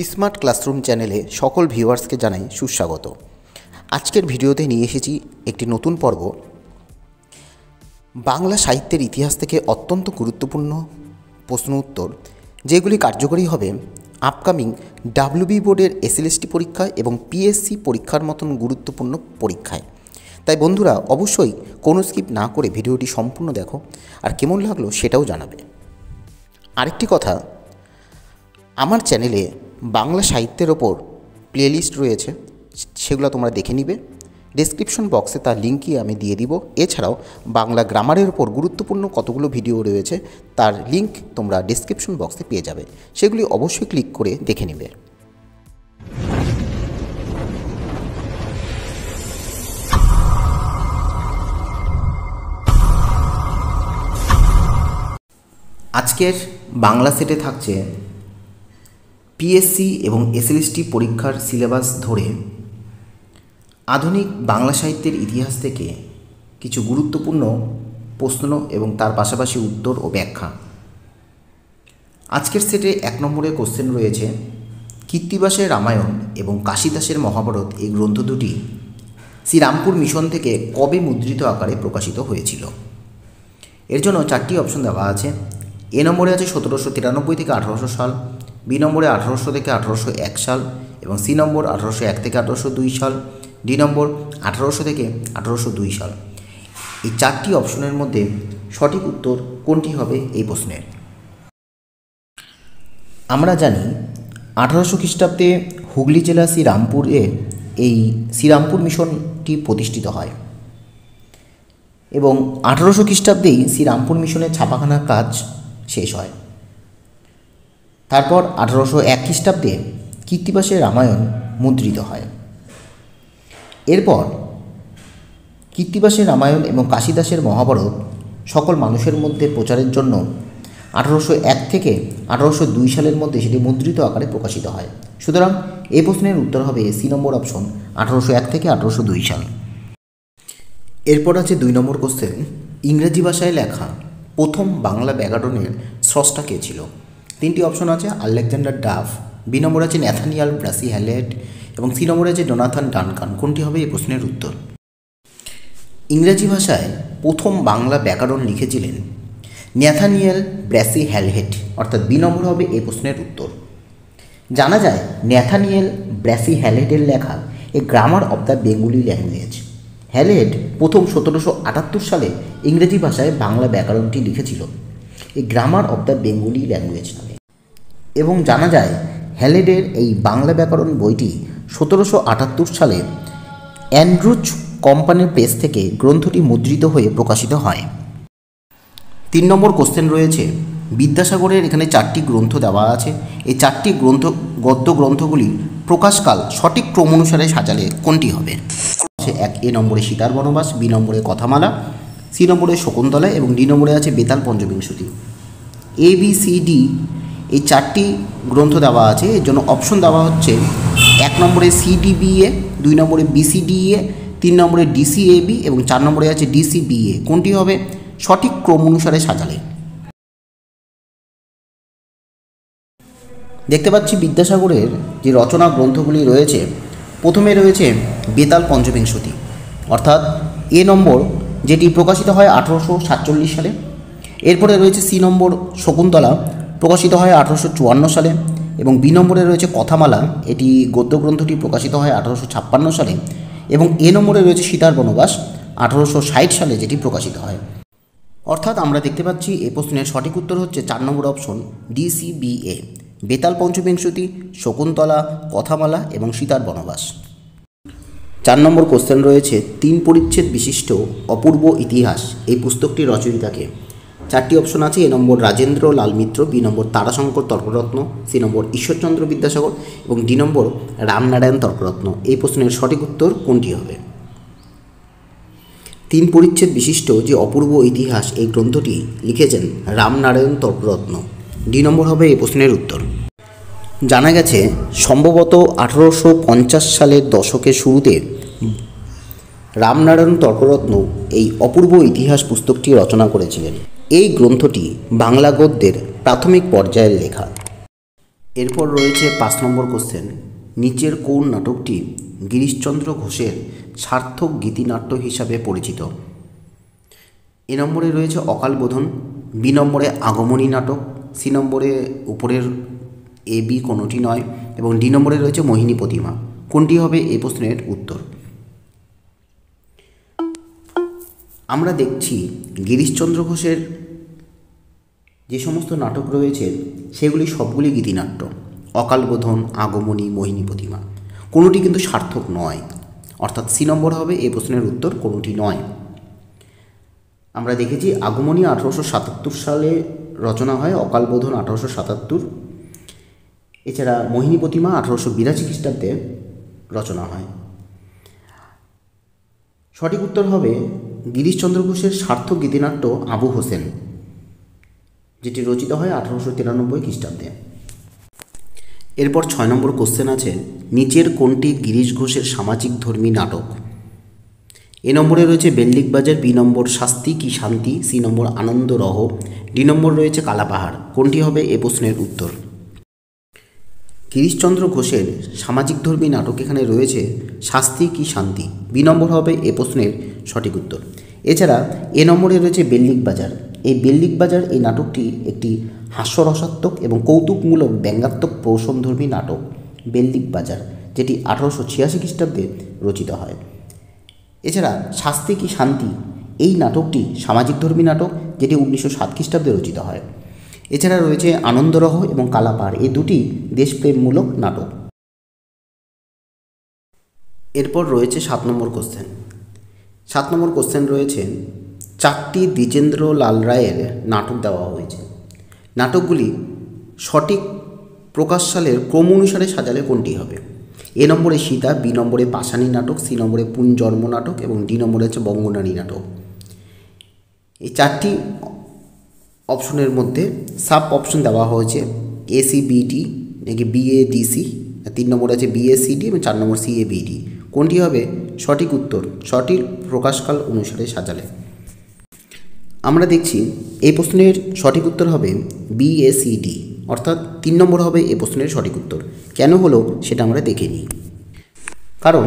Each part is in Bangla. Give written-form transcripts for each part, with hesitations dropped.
স্মার্ট ক্লাসরুম চ্যানেলে সকল ভিউয়ার্সকে জানাই সুস্বাগত। আজকের ভিডিওতে নিয়ে এসেছি একটি নতুন পর্ব, বাংলা সাহিত্যের ইতিহাস থেকে অত্যন্ত গুরুত্বপূর্ণ প্রশ্ন উত্তর, যেগুলি কার্যকরী হবে আপকামিং ডাব্লিউবি বোর্ডের এসএলএসটি পরীক্ষা এবং পিএসসি পরীক্ষার মতন গুরুত্বপূর্ণ পরীক্ষায়। তাই বন্ধুরা অবশ্যই কোনো স্কিপ না করে ভিডিওটি সম্পূর্ণ দেখো, আর কেমন লাগলো সেটাও জানাবে। আরেকটি কথা, আমার চ্যানেলে বাংলা সাহিত্যের ওপর প্লেলিস্ট রয়েছে, সেগুলো তোমরা দেখে নিবে। ডেসক্রিপশন বক্সে তার লিঙ্কই আমি দিয়ে দিব। এছাড়াও বাংলা গ্রামারের ওপর গুরুত্বপূর্ণ কতগুলো ভিডিও রয়েছে, তার লিঙ্ক তোমরা ডেসক্রিপশন বক্সে পেয়ে যাবে, সেগুলি অবশ্যই ক্লিক করে দেখে নিবে। আজকের বাংলা সেটে থাকছে পিএসসি এবং এসএলএসটি পরীক্ষার সিলেবাস ধরে আধুনিক বাংলা সাহিত্যের ইতিহাস থেকে কিছু গুরুত্বপূর্ণ প্রশ্ন এবং তার পাশাপাশি উত্তর ও ব্যাখ্যা। আজকের সেটে 1 নম্বরে কোশ্চেন রয়েছে, কৃত্তিবাসের রামায়ণ এবং কাশিদাসের মহাভারত এই গ্রন্থ দুটি শ্রীরামপুর মিশন থেকে কবে মুদ্রিত আকারে প্রকাশিত হয়েছিল? এর জন্য 4টি অপশন দেওয়া আছে। এ নম্বরে আছে 1793 থেকে 1800 সাল, বি নম্বরে 1800 থেকে 1801 সাল এবং সি নম্বর 1801 থেকে 1802 সাল, ডি নম্বর 1800 থেকে 1802 সাল। এই 4টি অপশনের মধ্যে সঠিক উত্তর কোনটি হবে এই প্রশ্নের? আমরা জানি 1800 খ্রিস্টাব্দে হুগলি জেলা শ্রীরামপুরে এই শ্রীরামপুর মিশনটি প্রতিষ্ঠিত হয় এবং 1800 খ্রিস্টাব্দেই শ্রীরামপুর মিশনের ছাপাখানার কাজ শেষ হয়। তারপর 1801 খ্রিস্টাব্দে কৃত্তিবাসের রামায়ণ মুদ্রিত হয়। এরপর কৃত্তিবাসের রামায়ণ এবং কাশিদাসের মহাভারত সকল মানুষের মধ্যে প্রচারের জন্য 1801 থেকে 1802 সালের মধ্যে সেটি মুদ্রিত আকারে প্রকাশিত হয়। সুতরাং এই প্রশ্নের উত্তর হবে সি নম্বর অপশন, 1801 থেকে 1802 সাল। এরপর আছে 2 নম্বর কোশ্চেন, ইংরেজি ভাষায় লেখা প্রথম বাংলা ব্যাকরণের স্রষ্টা কে ছিল? 3টি অপশন আছে, আলেকজান্ডার ডাফ, বি নম্বর আছে ন্যাথানিয়াল ব্রাসি হ্যালেট এবং সি নম্বরে আছে জোনাথন ডানকান। কোনটি হবে এই প্রশ্নের উত্তর? ইংরেজি ভাষায় প্রথম বাংলা ব্যাকরণ লিখেছিলেন ন্যাথানিয়াল ব্রাসি হ্যালহেট, অর্থাৎ বি নম্বর হবে এই প্রশ্নের উত্তর। জানা যায় ন্যাথানিয়াল ব্রাসি হ্যালহেটের লেখা a grammar of the Bengali language. Halhed প্রথম 1778 সালে ইংরেজি ভাষায় বাংলা ব্যাকরণটি লিখেছিল এই grammar of the Bengali language নামে। এবং জানা যায় হ্যালেটের এই বাংলা ব্যাকরণ বইটি 1778 সালে অ্যান্ড্রুজ কোম্পানির প্রেস থেকে গ্রন্থটি মুদ্রিত হয়ে প্রকাশিত হয়। 3 নম্বর কোশ্চেন রয়েছে, বিদ্যাসাগরের এখানে 4টি গ্রন্থ দেওয়া আছে। এই 4টি গদ্য গ্রন্থগুলি প্রকাশকাল সঠিক ক্রম অনুসারে সাজালে কোনটি হবে? 1 এ নম্বরে সীতার বনবাস, বি নম্বরে কথামালা, সি নম্বরে শকুন্তলা এবং ডি নম্বরে আছে Betal Panchabingshati. A B C D এই 4টি গ্রন্থ দেওয়া আছে। এর জন্য অপশন দেওয়া হচ্ছে 1 নম্বরে সিডিবিএ, 2 নম্বরে বিসিডিএ, 3 নম্বরে ডিসিএবি এবং 4 নম্বরে আছে ডিসিবিএ। কোনটি হবে সঠিক ক্রম অনুসারে সাজালে? দেখতে পাচ্ছি বিদ্যাসাগরের যে রচনা গ্রন্থগুলি রয়েছে, প্রথমে রয়েছে বেতাল পঞ্চবিংশতি, অর্থাৎ এ নম্বর, যেটি প্রকাশিত হয় 1847 সালে। এরপরে রয়েছে সি নম্বর শকুন্তলা, প্রকাশিত হয় 1854 সালে এবং বি নম্বরে রয়েছে কথামালা, এটি গদ্য গ্রন্থটি প্রকাশিত হয় 1856 সালে এবং এ নম্বরে রয়েছে সীতার বনবাস 1860 সালে, যেটি প্রকাশিত হয়। অর্থাৎ আমরা দেখতে পাচ্ছি এই প্রশ্নের সঠিক উত্তর হচ্ছে 4 নম্বর অপশন ডিসিবিএ, বেতাল পঞ্চবিংশতি, শকুন্তলা, কথামালা এবং সীতার বনবাস। 4 নম্বর কোশ্চেন রয়েছে, 3 পরিচ্ছেদ বিশিষ্ট অপূর্ব ইতিহাস এই পুস্তকটির রচয়িতাকে? 4টি অপশন আছে। এ নম্বর রাজেন্দ্র লাল মিত্র, বি নম্বর তারাশঙ্কর তর্করত্ন, সি নম্বর ঈশ্বরচন্দ্র বিদ্যাসাগর এবং ডি নম্বর রামনারায়ণ তর্করত্ন। এই প্রশ্নের সঠিক উত্তর কোনটি হবে? 3 পরিচ্ছেদ বিশিষ্ট যে অপূর্ব ইতিহাস এই গ্রন্থটি লিখেছেন রামনারায়ণ তর্করত্ন। ডি নম্বর হবে এই প্রশ্নের উত্তর। জানা গেছে সম্ভবত 1850 সালের দশকের শুরুতে রামনারায়ণ তর্করত্ন এই অপূর্ব ইতিহাস পুস্তকটি রচনা করেছিলেন। এই গ্রন্থটি বাংলা গদ্যের প্রাথমিক পর্যায়ের লেখা। এরপর রয়েছে 5 নম্বর কোশ্চেন, নিচের কোন নাটকটি গিরিশচন্দ্র ঘোষের সার্থক গীতিনাট্য হিসাবে পরিচিত? এ নম্বরে রয়েছে অকাল বোধন, বি নম্বরে আগমনী নাটক, সি নম্বরে উপরের এ বি কোনোটি নয় এবং ডি নম্বরে রয়েছে মোহিনী প্রতিমা। কোনটি হবে এই প্রশ্নের উত্তর? আমরা দেখছি গিরিশচন্দ্র ঘোষের যে সমস্ত নাটক রয়েছে সেগুলি সবগুলি গীতিনাট্য। অকাল বোধন, আগমনী, মোহিনী প্রতিমা কোনোটি কিন্তু সার্থক নয়, অর্থাৎ সি নম্বর হবে এই প্রশ্নের উত্তর, কোনোটি নয়। আমরা দেখেছি আগমনী 1877 সালে রচনা হয়, অকাল বোধন 1877, এছাড়া মোহিনী প্রতিমা 1882 খ্রিস্টাব্দে রচনা হয়। সঠিক উত্তর হবে গিরিশচন্দ্র ঘোষের সার্থক গীতিনাট্য আবু হোসেন, যেটি রচিত হয় 1893 খ্রিস্টাব্দে। এরপর 6 নম্বর কোশ্চেন আছে, নিচের কোনটি গিরিশ ঘোষের সামাজিক ধর্মী নাটক? এ নম্বরে রয়েছে বেল্লিক বাজার, বি নম্বর শাস্তি কি শান্তি, সি নম্বর আনন্দ রহ, ডি নম্বর রয়েছে কালাপাহাড়। কোনটি হবে এ প্রশ্নের উত্তর? গিরিশচন্দ্র ঘোষের সামাজিক ধর্মী নাটক এখানে রয়েছে শাস্তি কি শান্তি, বি নম্বর হবে এ প্রশ্নের সঠিক উত্তর। এছাড়া এ নম্বরে রয়েছে বেল্লিক বাজার। এই বেল্লিক বাজার এই নাটকটি একটি হাস্যরসাত্মক এবং কৌতুকমূলক ব্যঙ্গাত্মক প্রহসনধর্মী নাটক বেল্লিক বাজার, যেটি 1886 খ্রিস্টাব্দে রচিত হয়। এছাড়া শাস্তি কি শান্তি এই নাটকটি সামাজিক ধর্মী নাটক, যেটি 1907 খ্রিস্টাব্দে রচিত হয়। এছাড়া রয়েছে আনন্দরহ এবং কালাপাহাড়, এই দুটি দেশপ্রেমমূলক নাটক। এরপর রয়েছে 7 নম্বর কোশ্চেন। 7 নম্বর কোশ্চেন রয়েছে, 4টি দ্বিজেন্দ্র লাল রায়ের নাটক দেওয়া হয়েছে। নাটকগুলি সঠিক প্রকাশ সালের ক্রম অনুসারে সাজালে কোনটি হবে? এ নম্বরে সীতা, বি নম্বরে পাষাণী নাটক, সি নম্বরে পুনর্জন্ম নাটক এবং ডি নম্বরে হচ্ছে বঙ্গনারী নাটক। এই 4টি অপশনের মধ্যে সাব অপশন দেওয়া হয়েছে ACBD নাকি BADC, 3 নম্বরে আছে BACD এবং 4 নম্বর CABD। কোনটি হবে সঠিক উত্তর সঠিক প্রকাশকাল অনুসারে সাজালে? আমরা দেখছি এই প্রশ্নের সঠিক উত্তর হবে BACD, অর্থাৎ 3 নম্বর হবে এই প্রশ্নের সঠিক উত্তর। কেন হলো সেটা আমরা দেখে নিই। কারণ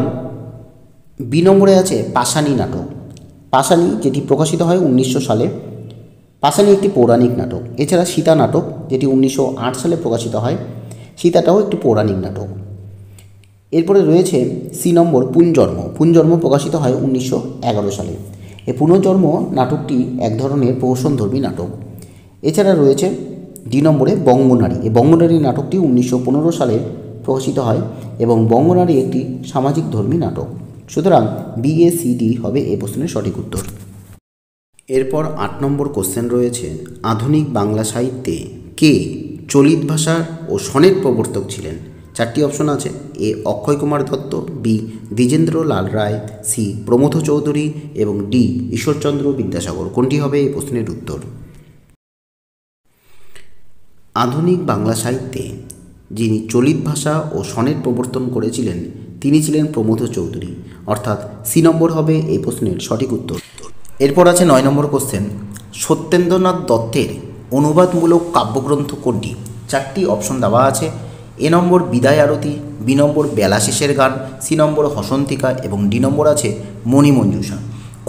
বি নম্বরে আছে পাষাণী নাটক। পাষাণী যেটি প্রকাশিত হয় 1900 সালে, পাষাণী একটি পৌরাণিক নাটক। এছাড়া সীতা নাটক যেটি 1908 সালে প্রকাশিত হয়, সীতাটাও একটি পৌরাণিক নাটক। এরপরে রয়েছে সি নম্বর পুনর্জন্ম। পুনর্জন্ম প্রকাশিত হয় 1911 সালে। এই পুনর্জন্ম নাটকটি এক ধরনের প্রহসনধর্মী নাটক। এছাড়া রয়েছে ডি নম্বরে বঙ্গনারী। এই বঙ্গনারী নাটকটি 1915 সালে প্রকাশিত হয় এবং বঙ্গনারী একটি সামাজিক ধর্মী নাটক। সুতরাং BACD হবে এই প্রশ্নের সঠিক উত্তর। এরপর 8 নম্বর কোশ্চেন রয়েছে, আধুনিক বাংলা সাহিত্যে কে চলিত ভাষার ও সনেট প্রবর্তক ছিলেন? 4টি অপশন আছে, এ অক্ষয় কুমার দত্ত, বি দ্বিজেন্দ্র লাল রায়, সি প্রমথ চৌধুরী এবং ডি ঈশ্বরচন্দ্র বিদ্যাসাগর। কোনটি হবে এই প্রশ্নের উত্তর? আধুনিক বাংলা সাহিত্যে যিনি চলিত ভাষা ও সনেট প্রবর্তন করেছিলেন তিনি ছিলেন প্রমথ চৌধুরী, অর্থাৎ সি নম্বর হবে এই প্রশ্নের সঠিক উত্তর। এরপর আছে 9 নম্বর কোশ্চেন, সত্যেন্দ্রনাথ দত্তের অনুবাদমূলক কাব্যগ্রন্থ কোনটি? 4টি অপশন দেওয়া আছে, এ নম্বর বিদায় আরতি, বি নম্বর বেলা শেষের গান, সি নম্বর হসন্তিকা এবং ডি নম্বর আছে মণিমঞ্জুষা।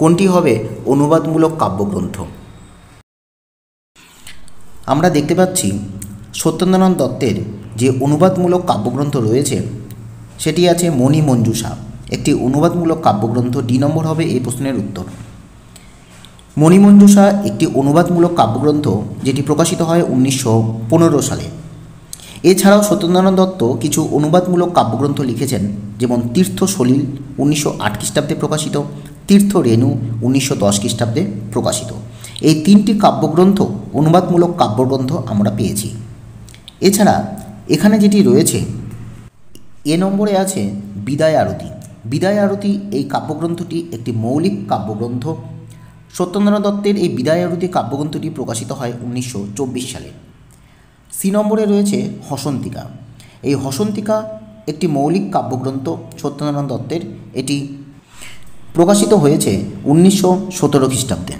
কোনটি হবে অনুবাদমূলক কাব্যগ্রন্থ? আমরা দেখতে পাচ্ছি সত্যেন্দ্রনাথ দত্তের যে অনুবাদমূলক কাব্যগ্রন্থ রয়েছে সেটি আছে মণিমঞ্জুষা, একটি অনুবাদমূলক কাব্যগ্রন্থ। ডি নম্বর হবে এই প্রশ্নের উত্তর। মণিমঞ্জুষা একটি অনুবাদমূলক কাব্যগ্রন্থ যেটি প্রকাশিত হয় 1915 সালে। এছাড়াও সত্যেন্দ্রনাথ দত্ত কিছু অনুবাদমূলক কাব্যগ্রন্থ লিখেছেন, যেমন তীর্থ সলিল 1908 খ্রিস্টাব্দে প্রকাশিত, তীর্থ রেণু 1910 খ্রিস্টাব্দে প্রকাশিত। এই 3টি কাব্যগ্রন্থ অনুবাদমূলক কাব্যগ্রন্থ আমরা পেয়েছি। এছাড়া এখানে যেটি রয়েছে এ নম্বরে আছে বিদায় আরতি। বিদায় আরতি এই কাব্যগ্রন্থটি একটি মৌলিক কাব্যগ্রন্থ। সত্যেন্দ্রনাথ দত্তের এই বিদায় আরতি কাব্যগ্রন্থটি প্রকাশিত হয় 1924 সালে। সি নম্বরে রয়েছে হসন্তিকা। এই হসন্তিকা একটি মৌলিক কাব্যগ্রন্থ সত্যেন্দ্রনাথ দত্তের, এটি প্রকাশিত হয়েছে 1917 খ্রিস্টাব্দে।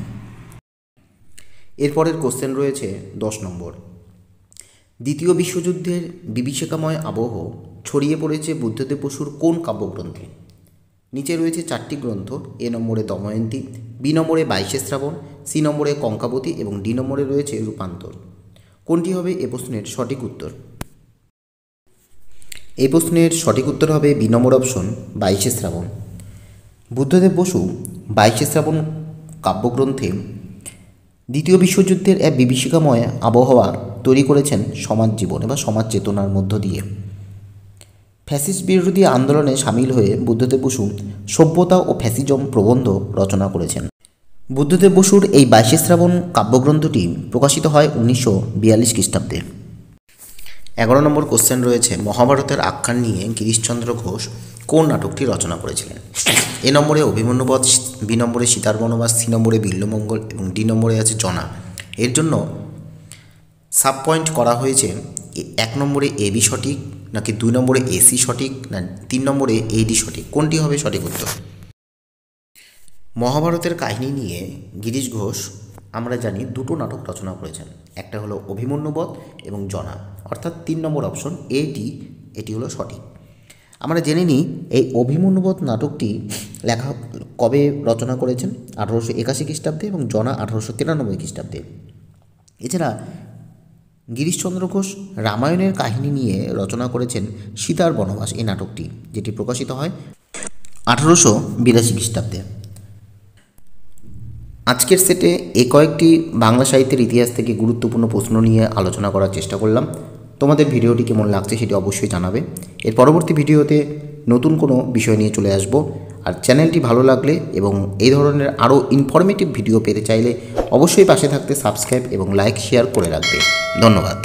এরপরের কোশ্চেন রয়েছে 10 নম্বর, দ্বিতীয় বিশ্বযুদ্ধের বিভীষিকাময় আবহ ছড়িয়ে পড়েছে বুদ্ধদেব বসুর কোন কাব্যগ্রন্থে? নিচে রয়েছে 4টি গ্রন্থ। এ নম্বরে দময়ন্তী, বি নম্বরে 22 শ্রাবণ, সি নম্বরে কঙ্কাবতী এবং ডি নম্বরে রয়েছে রূপান্তর। কোনটি হবে এ প্রশ্নের সঠিক উত্তর? এই প্রশ্নের সঠিক উত্তর হবে বি নম্বর অপশন 22 শ্রাবণ। বুদ্ধদেব বসু 22 শ্রাবণ কাব্যগ্রন্থে দ্বিতীয় বিশ্বযুদ্ধের এক বিভীষিকাময় আবহাওয়া তৈরি করেছেন সমাজ জীবনে বা সমাজ চেতনার মধ্য দিয়ে। ফ্যাসিস্ট বিরোধী আন্দোলনে সামিল হয়ে বুদ্ধদেব বসু সভ্যতা ও ফ্যাসিজম প্রবন্ধ রচনা করেছেন। বুদ্ধদেব বসুর এই 22 শ্রাবণ কাব্যগ্রন্থটি প্রকাশিত হয় 1942 খ্রিস্টাব্দে। 11 নম্বর কোশ্চেন রয়েছে, মহাভারতের আখ্যান নিয়ে গিরিশচন্দ্র ঘোষ কোন নাটকটি রচনা করেছিলেন? এ নম্বরে অভিমন্যুবধ, বি নম্বরে সীতার বনবাস, সি নম্বরে বিল্বমঙ্গল এবং ডি নম্বরে আছে জনা। এর জন্য সাব পয়েন্ট করা হয়েছে 1 নম্বরে এ বি সঠিক, নাকি 2 নম্বরে এসি সঠিক, না 3 নম্বরে এডি সঠিক। কোনটি হবে সঠিক উত্তর? মহাভারতের কাহিনী নিয়ে গিরিশ ঘোষ আমরা জানি দুটো নাটক রচনা করেছেন। একটা হলো অভিমন্যুবধ এবং জনা, অর্থাৎ 3 নম্বর অপশন এডি এটি হলো সঠিক। আমরা জেনে নিই এই অভিমন্যুবধ নাটকটি লেখা কবে রচনা করেছেন? 1881 খ্রিস্টাব্দে এবং জনা 1893 খ্রিস্টাব্দে। এছাড়া গিরিশচন্দ্র ঘোষ রামায়ণের কাহিনী নিয়ে রচনা করেছেন সীতার বনবাস এই নাটকটি, যেটি প্রকাশিত হয় 1882 খ্রিস্টাব্দে। আজকের সেটে কয়েকটি বাংলা সাহিত্যের ইতিহাস থেকে গুরুত্বপূর্ণ প্রশ্ন নিয়ে আলোচনা করার চেষ্টা করলাম। তোমাদের ভিডিওটি কেমন লাগছে সেটি অবশ্যই জানাবে। এর পরবর্তী ভিডিওতে নতুন কোনো বিষয় নিয়ে চলে আসব। আর চ্যানেলটি ভালো লাগলে এবং এই ধরনের আরও ইনফরমেটিভ ভিডিও পেতে চাইলে অবশ্যই পাশে থাকতে সাবস্ক্রাইব এবং লাইক শেয়ার করে রাখবে। ধন্যবাদ।